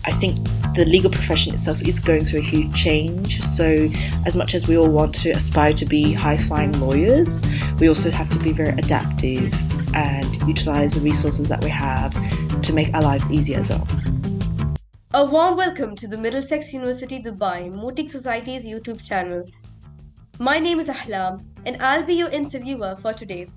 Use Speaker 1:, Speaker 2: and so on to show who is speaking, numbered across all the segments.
Speaker 1: I think the legal profession itself is going through a huge change. So as much as we all want to aspire to be high-flying lawyers, we also have to be very adaptive and utilize the resources that we have to make our lives easier as well.
Speaker 2: A warm welcome to the Middlesex University Dubai Mooting Society's YouTube channel. My name is Ahlam and I'll be your interviewer for today.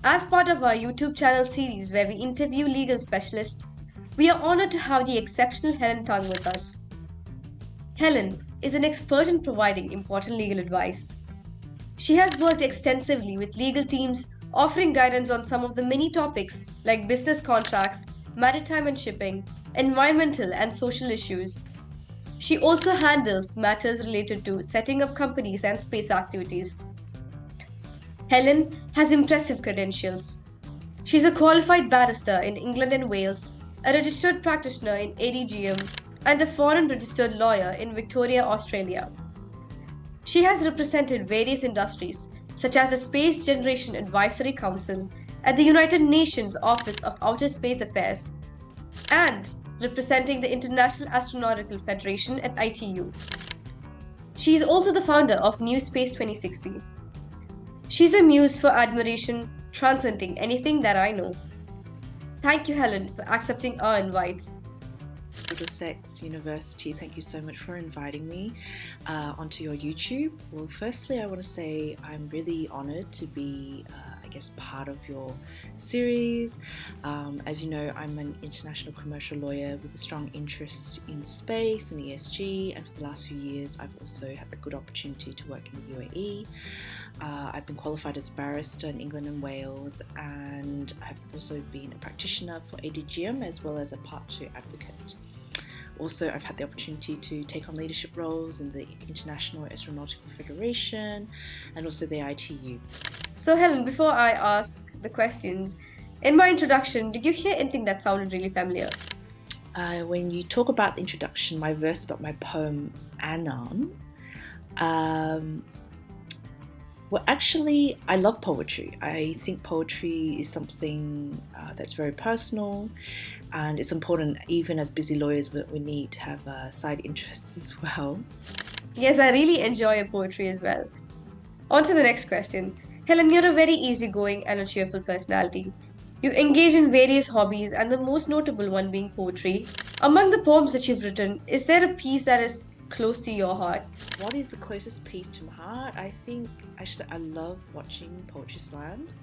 Speaker 2: As part of our YouTube channel series where we interview legal specialists, we are honored to have the exceptional Helen Tung with us. Helen is an expert in providing important legal advice. She has worked extensively with legal teams, offering guidance on some of the many topics like business contracts, maritime and shipping, environmental and social issues. She also handles matters related to setting up companies and space activities. Helen has impressive credentials. She's a qualified barrister in England and Wales, a registered practitioner in ADGM, and a foreign registered lawyer in Victoria, Australia. She has represented various industries, such as the Space Generation Advisory Council at the United Nations Office of Outer Space Affairs, and representing the International Astronautical Federation at ITU. She is also the founder of New Space 2060. She's a muse for admiration, transcending anything that I know. Thank you, Helen, for accepting our invite.
Speaker 1: Middlesex University, thank you so much for inviting me onto your YouTube. Well, firstly, I want to say I'm really honored to be part of your series. As you know, I'm an international commercial lawyer with a strong interest in space and ESG, and for the last few years I've also had the good opportunity to work in the UAE. I've been qualified as a barrister in England and Wales, and I've also been a practitioner for ADGM as well as a Part 2 advocate. Also, I've had the opportunity to take on leadership roles in the International Astronautical Federation and also the ITU.
Speaker 2: So, Helen, before I ask the questions, in my introduction, did you hear anything that sounded really familiar?
Speaker 1: When you talk about the introduction, my verse about my poem, Ahlam, well, actually, I love poetry. I think poetry is something that's very personal, and it's important, even as busy lawyers, we need to have side interests as well.
Speaker 2: Yes, I really enjoy your poetry as well. On to the next question. Helen, you're a very easygoing and a cheerful personality. You engage in various hobbies, and the most notable one being poetry. Among the poems that you've written, is there a piece that is close to your heart?
Speaker 1: What is the closest piece to my heart? I think actually I love watching poetry slams.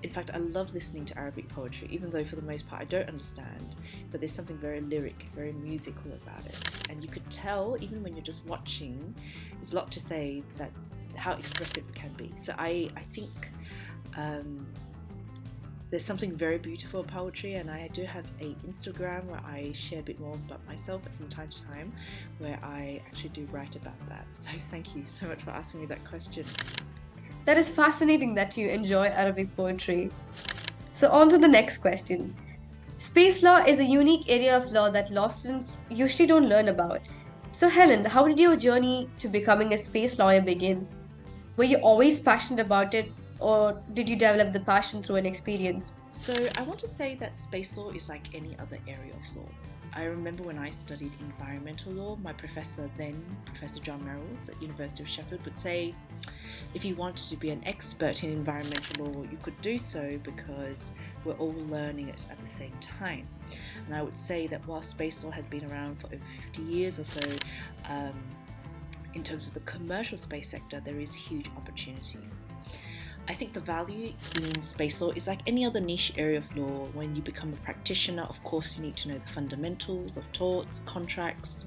Speaker 1: In fact, I love listening to Arabic poetry, even though for the most part I don't understand, but there's something very lyric, very musical about it. And you could tell, even when you're just watching, there's a lot to say that how expressive it can be. So I think there's something very beautiful in poetry, and I do have an Instagram where I share a bit more about myself from time to time, where I actually do write about that. So thank you so much for asking me that question.
Speaker 2: That is fascinating that you enjoy Arabic poetry. So on to the next question. Space law is a unique area of law that law students usually don't learn about. So Helen, how did your journey to becoming a space lawyer begin? Were you always passionate about it, or did you develop the passion through an experience?
Speaker 1: So I want to say that space law is like any other area of law. I remember when I studied environmental law, my professor then, Professor John Merrills at University of Sheffield, would say if you wanted to be an expert in environmental law, you could do so because we're all learning it at the same time. And I would say that while space law has been around for over 50 years or so, in terms of the commercial space sector, there is huge opportunity. I think the value in space law is like any other niche area of law. When you become a practitioner, of course, you need to know the fundamentals of torts, contracts,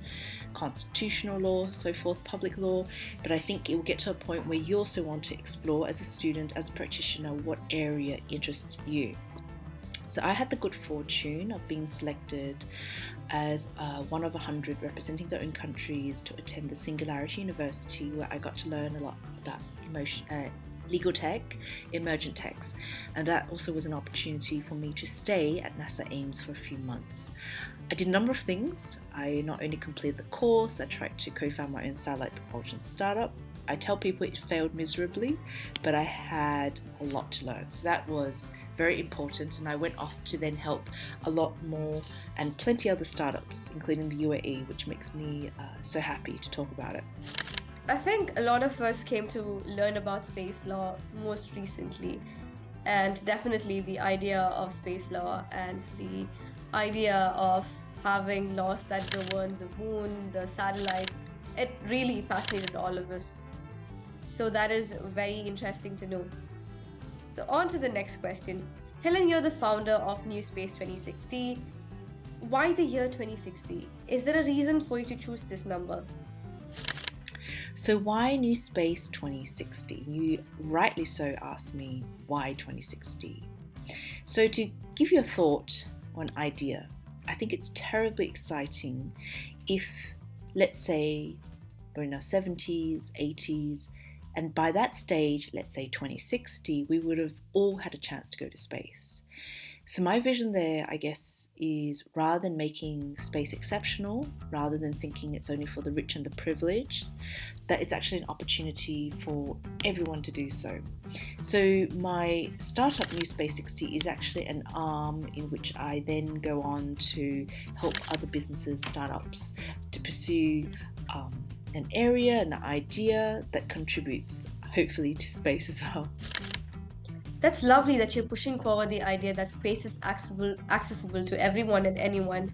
Speaker 1: constitutional law, so forth, public law. But I think it will get to a point where you also want to explore as a student, as a practitioner, what area interests you. So I had the good fortune of being selected as one of 100 representing their own countries to attend the Singularity University, where I got to learn a lot about legal tech, emergent techs, and that also was an opportunity for me to stay at NASA Ames for a few months. I did a number of things. I not only completed the course, I tried to co-found my own satellite propulsion startup, I tell people it failed miserably, but I had a lot to learn. So that was very important, and I went off to then help a lot more and plenty other startups, including the UAE, which makes me so happy to talk about it.
Speaker 2: I think a lot of us came to learn about space law most recently, and definitely the idea of space law and the idea of having laws that govern the moon, the satellites, it really fascinated all of us. So that is very interesting to know. So on to the next question. Helen, you're the founder of New Space 2060. Why the year 2060? Is there a reason for you to choose this number?
Speaker 1: So why New Space 2060? You rightly so asked me why 2060. So to give you a thought or an idea, I think it's terribly exciting if, let's say, we're in our 70s, 80s, and by that stage, let's say 2060, we would have all had a chance to go to space. So my vision there, I guess, is rather than making space exceptional, rather than thinking it's only for the rich and the privileged, that it's actually an opportunity for everyone to do so. So my startup New Space 60 is actually an arm in which I then go on to help other businesses, startups, to pursue an area, an idea that contributes, hopefully, to space as well.
Speaker 2: That's lovely that you're pushing forward the idea that space is accessible to everyone and anyone,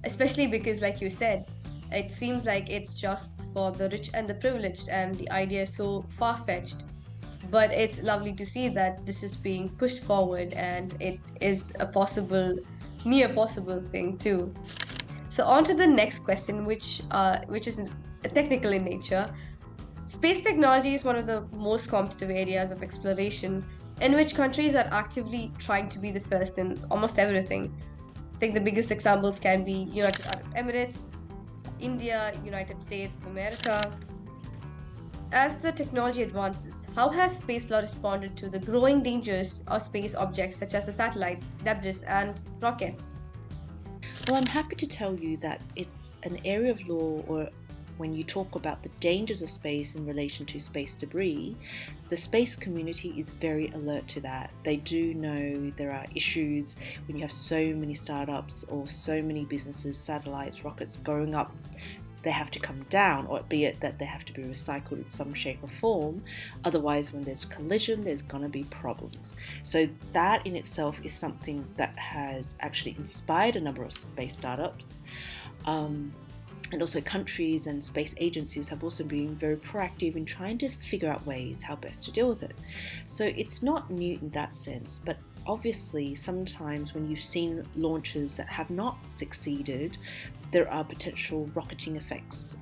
Speaker 2: especially because, like you said, it seems like it's just for the rich and the privileged, and the idea is so far fetched. But it's lovely to see that this is being pushed forward and it is a possible, near possible thing too. So, on to the next question, which is technical in nature. Space technology is one of the most competitive areas of exploration in which countries are actively trying to be the first in almost everything. I think the biggest examples can be United Arab Emirates, India, United States of America. As the technology advances, how has space law responded to the growing dangers of space objects such as the satellites, debris, and rockets?
Speaker 1: Well, I'm happy to tell you that it's an area of law, or when you talk about the dangers of space in relation to space debris, the space community is very alert to that. They do know there are issues when you have so many startups or so many businesses, satellites, rockets going up. They have to come down, or be it that they have to be recycled in some shape or form. Otherwise, when there's collision, there's going to be problems. So that in itself is something that has actually inspired a number of space startups. And also countries and space agencies have also been very proactive in trying to figure out ways how best to deal with it. So it's not new in that sense, but obviously sometimes when you've seen launches that have not succeeded, there are potential rocketing effects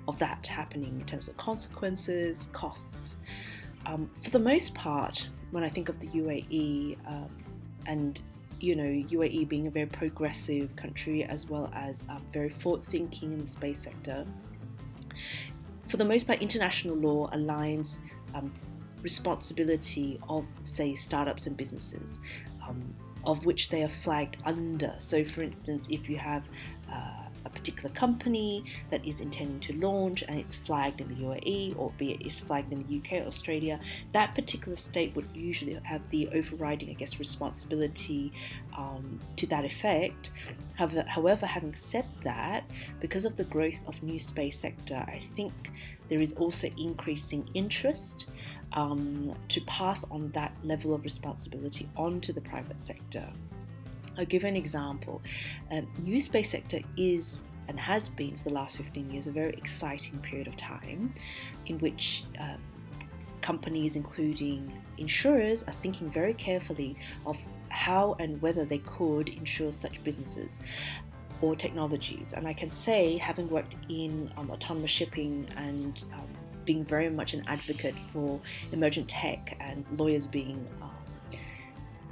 Speaker 1: of that happening in terms of consequences, costs. For the most part, when I think of the UAE and UAE being a very progressive country as well as very forward-thinking in the space sector, for the most part, international law aligns responsibility of, say, startups and businesses, of which they are flagged under. So, for instance, if you have a particular company that is intending to launch and it's flagged in the UAE, or be it it's flagged in the UK or Australia, that particular state would usually have the overriding, responsibility to that effect. However, having said that, because of the growth of new space sector, I think there is also increasing interest to pass on that level of responsibility onto the private sector. I'll give an example. New space sector is and has been for the last 15 years a very exciting period of time in which companies, including insurers, are thinking very carefully of how and whether they could insure such businesses or technologies. And I can say, having worked in autonomous shipping and being very much an advocate for emergent tech and lawyers being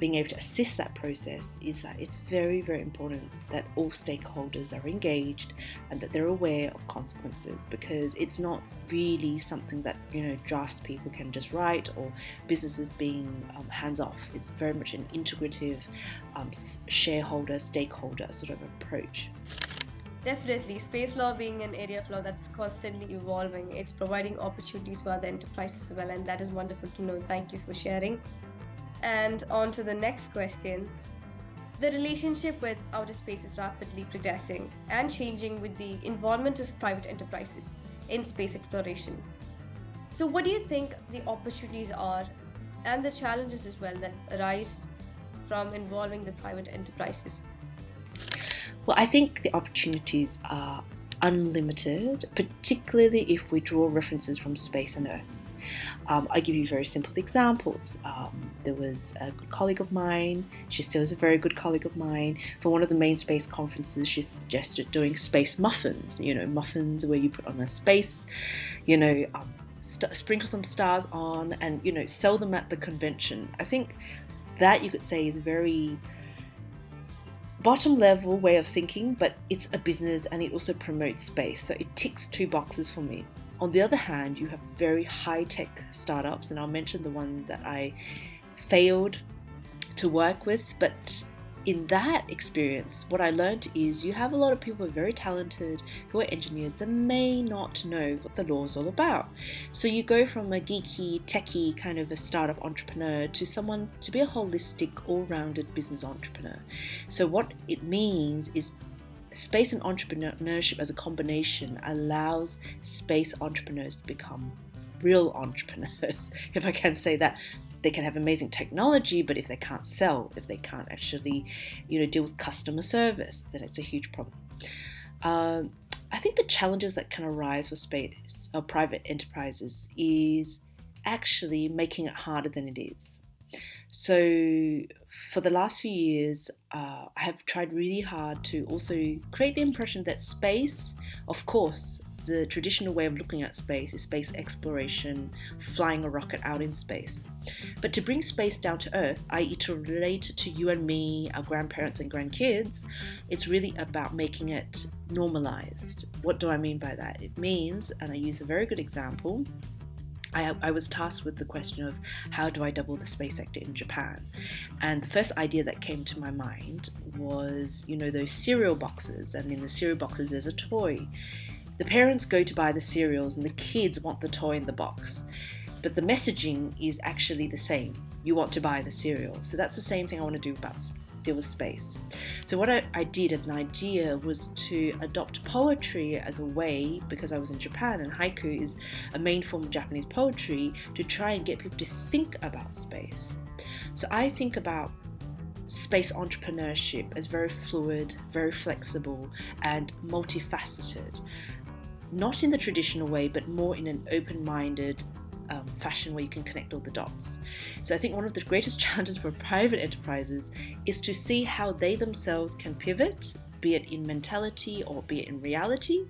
Speaker 1: able to assist that process, is that it's very, very important that all stakeholders are engaged and that they're aware of consequences, because it's not really something that drafts people can just write, or businesses being hands off. It's very much an integrative shareholder, stakeholder sort of approach.
Speaker 2: Definitely, space law being an area of law that's constantly evolving, it's providing opportunities for other enterprises as well, and that is wonderful to know. Thank you for sharing. And on to the next question. The relationship with outer space is rapidly progressing and changing with the involvement of private enterprises in space exploration. So, what do you think the opportunities are and the challenges as well that arise from involving the private enterprises?
Speaker 1: Well, I think the opportunities are unlimited, particularly if we draw references from space and Earth. I give you very simple examples. There was a good colleague of mine, she still is a very good colleague of mine. For one of the main space conferences, she suggested doing space muffins, muffins where you put on a space, sprinkle some stars on and, sell them at the convention. I think that you could say is a very bottom level way of thinking, but it's a business and it also promotes space. So it ticks two boxes for me. On the other hand, you have very high-tech startups, and I'll mention the one that I failed to work with. But in that experience, what I learned is you have a lot of people who are very talented, who are engineers, that may not know what the law is all about. So you go from a geeky, techie kind of a startup entrepreneur to someone to be a holistic, all-rounded business entrepreneur. So what it means is space and entrepreneurship as a combination allows space entrepreneurs to become real entrepreneurs, if I can say that. They can have amazing technology, but if they can't sell, if they can't actually, deal with customer service, then it's a huge problem. I think the challenges that can arise for space or private enterprises is actually making it harder than it is. So for the last few years, I have tried really hard to also create the impression that space, of course, the traditional way of looking at space is space exploration, flying a rocket out in space. But to bring space down to Earth, i.e. to relate to you and me, our grandparents and grandkids, it's really about making it normalized. What do I mean by that? It means, and I use a very good example, I was tasked with the question of how do I double the space sector in Japan? And the first idea that came to my mind was, those cereal boxes, and in the cereal boxes there's a toy. The parents go to buy the cereals and the kids want the toy in the box. But the messaging is actually the same. You want to buy the cereal. So that's the same thing I want to do deal with space. So what I did as an idea was to adopt poetry as a way, because I was in Japan and haiku is a main form of Japanese poetry, to try and get people to think about space. So I think about space entrepreneurship as very fluid, very flexible and multifaceted. Not in the traditional way, but more in an open-minded fashion where you can connect all the dots. So I think one of the greatest challenges for private enterprises is to see how they themselves can pivot, be it in mentality or be it in reality,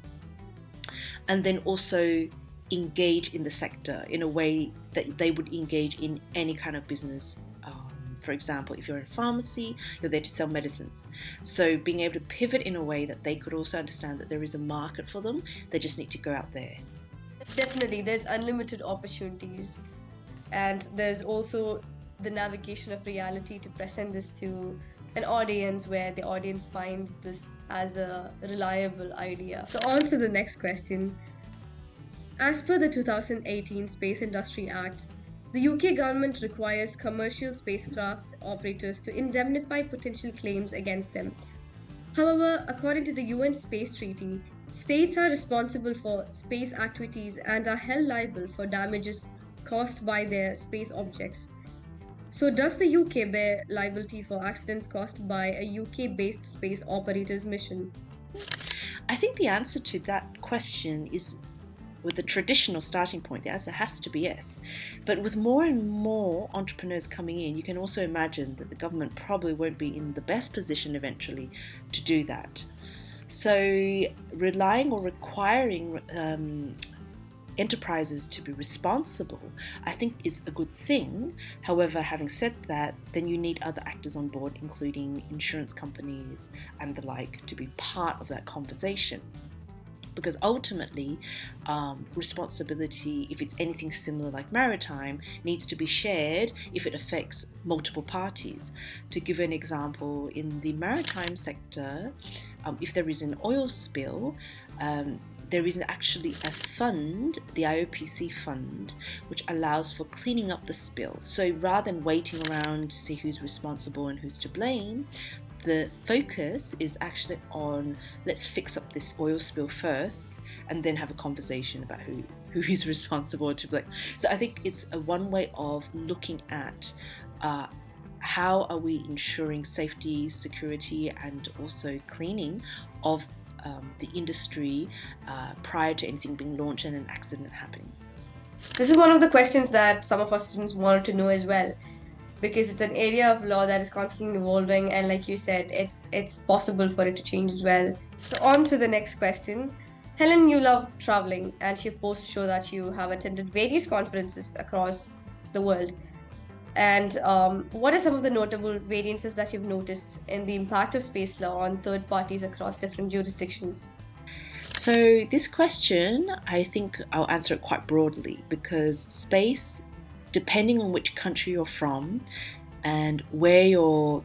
Speaker 1: and then also engage in the sector in a way that they would engage in any kind of business. For example, if you're in pharmacy, you're there to sell medicines. So being able to pivot in a way that they could also understand that there is a market for them, they just need to go out there.
Speaker 2: Definitely, there's unlimited opportunities, and there's also the navigation of reality to present this to an audience where the audience finds this as a reliable idea. So, on to the next question. As per the 2018 Space Industry Act, the UK government requires commercial spacecraft operators to indemnify potential claims against them. However, according to the UN Space Treaty, states are responsible for space activities and are held liable for damages caused by their space objects. So, does the UK bear liability for accidents caused by a UK-based space operator's mission?
Speaker 1: I think the answer to that question is, with the traditional starting point, the answer has to be yes. But with more and more entrepreneurs coming in, you can also imagine that the government probably won't be in the best position eventually to do that. So relying or requiring enterprises to be responsible, I think is a good thing. However, having said that, then you need other actors on board, including insurance companies and the like, to be part of that conversation. because ultimately responsibility, if it's anything similar like maritime, needs to be shared if it affects multiple parties. To give an example, in the maritime sector, if there is an oil spill, there is actually a fund, the IOPC fund, which allows for cleaning up the spill. So rather than waiting around to see who's responsible and who's to blame, the focus is actually on, let's fix up this oil spill first and then have a conversation about who is responsible to blame. So I think it's a one way of looking at how are we ensuring safety, security, and also cleaning of the industry prior to anything being launched and an accident happening.
Speaker 2: This is one of the questions that some of our students wanted to know as well, because it's an area of law that is constantly evolving, and like you said, it's possible for it to change as well. So on to the next question. Helen, you love traveling, and your posts show that you have attended various conferences across the world. And what are some of the notable variances that you've noticed in the impact of space law on third parties across different jurisdictions?
Speaker 1: So this question, I think I'll answer it quite broadly, because space, depending on which country you're from and where you're,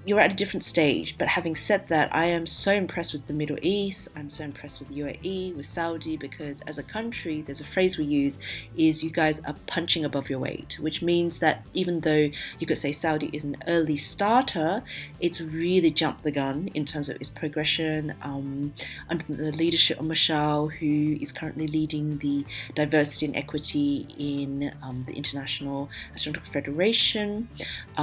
Speaker 1: you're at a different stage. But having said that, I am so impressed with the Middle East. I'm so impressed with UAE, with Saudi, because as a country, there's a phrase we use, is you guys are punching above your weight, which means that even though you could say Saudi is an early starter, it's really jumped the gun in terms of its progression under the leadership of Michelle, who is currently leading the diversity and equity in the International Astronautical Federation.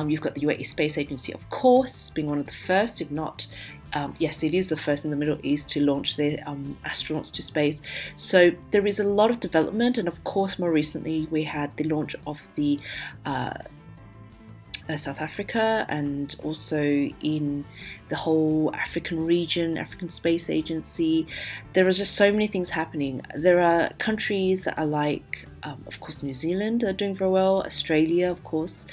Speaker 1: You've got the UAE Space Agency, of course, being one of the first, if not, yes, it is the first in the Middle East to launch their astronauts to space. So there is a lot of development, and of course, more recently, we had the launch of the South Africa, and also in the whole African region, African Space Agency. There are just so many things happening. There are countries that are like, of course, New Zealand are doing very well, Australia, of course,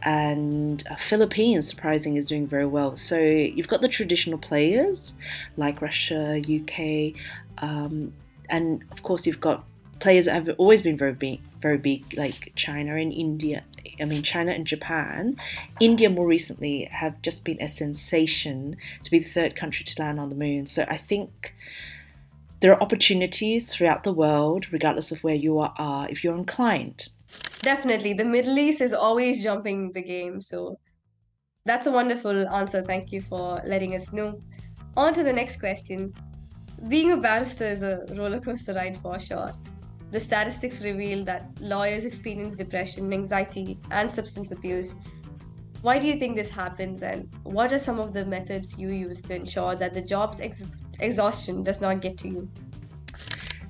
Speaker 1: and Philippines, surprising, is doing very well. So you've got the traditional players like Russia, UK, and of course you've got players that have always been very big, like China and India. I mean, China and Japan. India more recently have just been a sensation to be the third country to land on the moon. So I think there are opportunities throughout the world, regardless of where you are, if you're inclined.
Speaker 2: Definitely. The Middle East is always jumping the game. So that's a wonderful answer. Thank you for letting us know. On to the next question. Being a barrister is a roller coaster ride for sure. The statistics reveal that lawyers experience depression, anxiety, and substance abuse. Why do you think this happens, and what are some of the methods you use to ensure that the job's exhaustion does not get to you?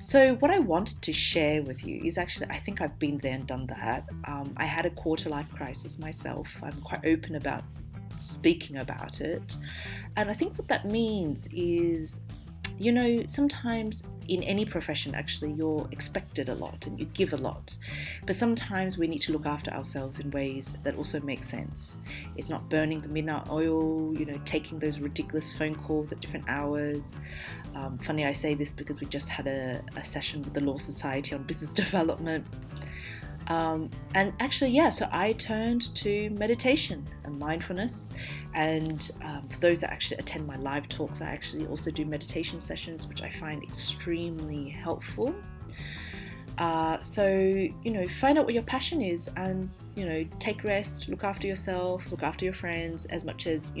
Speaker 1: So what I wanted to share with you is actually, I think I've been there and done that. I had a quarter life crisis myself. I'm quite open about speaking about it. And I think what that means is, sometimes in any profession, actually, you're expected a lot and you give a lot. But sometimes we need to look after ourselves in ways that also make sense. It's not burning the midnight oil, taking those ridiculous phone calls at different hours. Funny I say this because we just had a session with the Law Society on business development. And actually, so I turned to meditation and mindfulness. And for those that actually attend my live talks, I actually also do meditation sessions, which I find extremely helpful. So, find out what your passion is and, take rest, look after yourself, look after your friends, as much as,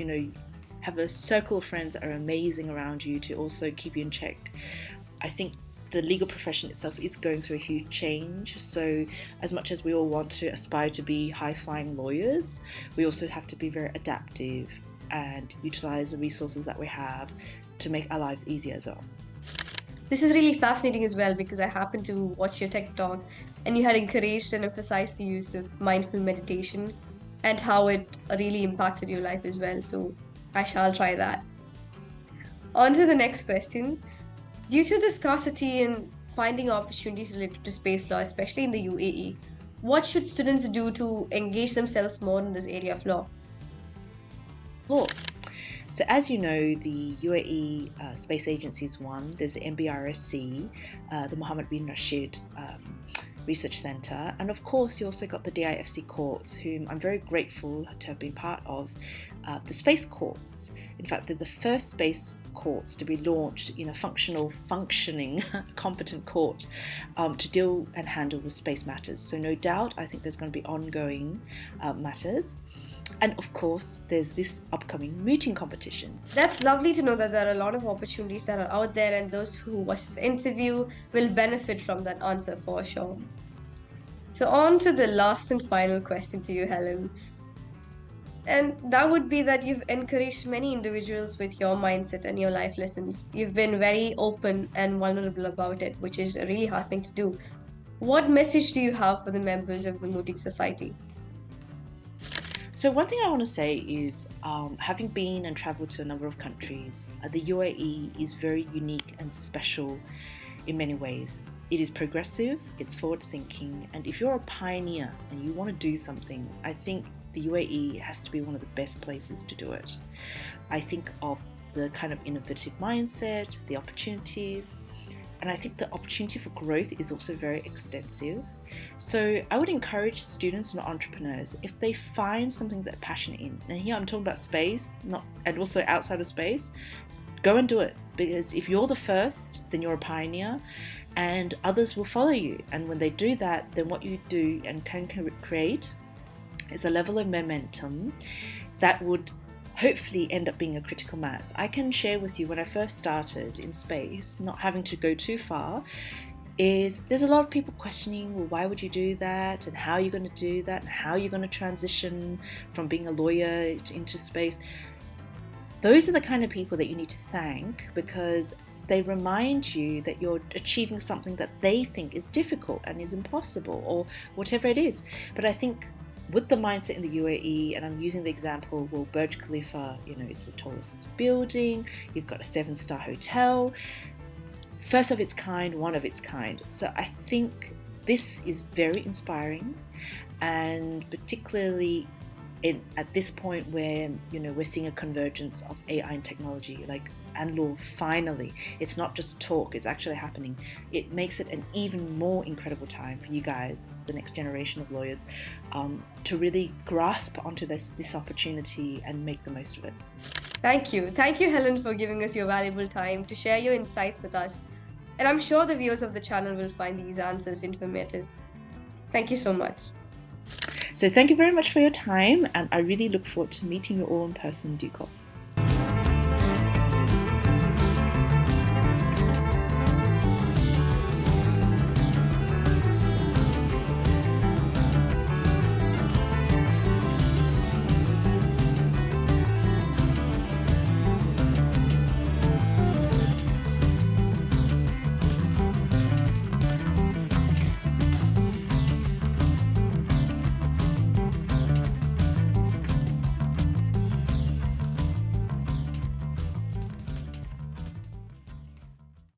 Speaker 1: have a circle of friends that are amazing around you to also keep you in check. I think the legal profession itself is going through a huge change. So as much as we all want to aspire to be high-flying lawyers, we also have to be very adaptive and utilize the resources that we have to make our lives easier as well.
Speaker 2: This is really fascinating as well, because I happened to watch your TED Talk and you had encouraged and emphasized the use of mindful meditation and how it really impacted your life as well. So I shall try that. On to the next question. Due to the scarcity in finding opportunities related to space law, especially in the UAE, what should students do to engage themselves more in this area of law?
Speaker 1: Law. So as you know, the UAE Space Agency is one. There's the MBRSC, the Mohammed bin Rashid Research Centre, and of course you also got the DIFC courts, whom I'm very grateful to have been part of, the space courts. In fact, they're the first space courts to be launched in a functioning, competent court to deal and handle with space matters. So no doubt, I think there's going to be ongoing matters. And of course, there's this upcoming mooting competition.
Speaker 2: That's lovely to know that there are a lot of opportunities that are out there, and those who watch this interview will benefit from that answer for sure. So, on to the last and final question to you, Helen. And that would be that you've encouraged many individuals with your mindset and your life lessons. You've been very open and vulnerable about it, which is a really hard thing to do. What message do you have for the members of the Mooting Society?
Speaker 1: So one thing I want to say is, having been and travelled to a number of countries, the UAE is very unique and special in many ways. It is progressive, it's forward thinking, and if you're a pioneer and you want to do something, I think the UAE has to be one of the best places to do it. I think of the kind of innovative mindset, the opportunities, and I think the opportunity for growth is also very extensive. So I would encourage students and entrepreneurs, if they find something they're passionate in, and here I'm talking about space, and also outside of space, go and do it. Because if you're the first, then you're a pioneer, and others will follow you. And when they do that, then what you do and can create is a level of momentum that would hopefully end up being a critical mass. I can share with you when I first started in space, not having to go too far, is there's a lot of people questioning, well, why would you do that? And how are you going to do that? And how are you going to transition from being a lawyer into space? Those are the kind of people that you need to thank, because they remind you that you're achieving something that they think is difficult and is impossible, or whatever it is. But I think with the mindset in the UAE, and I'm using the example, well, Burj Khalifa, it's the tallest building, you've got a 7-star hotel, first of its kind, one of its kind. So I think this is very inspiring, and particularly at this point where, we're seeing a convergence of AI and technology, and law, finally. It's not just talk, it's actually happening. It makes it an even more incredible time for you guys, the next generation of lawyers, to really grasp onto this opportunity and make the most of it.
Speaker 2: Thank you. Thank you, Helen, for giving us your valuable time to share your insights with us. And I'm sure the viewers of the channel will find these answers informative. Thank you so much.
Speaker 1: So thank you very much for your time, and I really look forward to meeting you all in person in due course.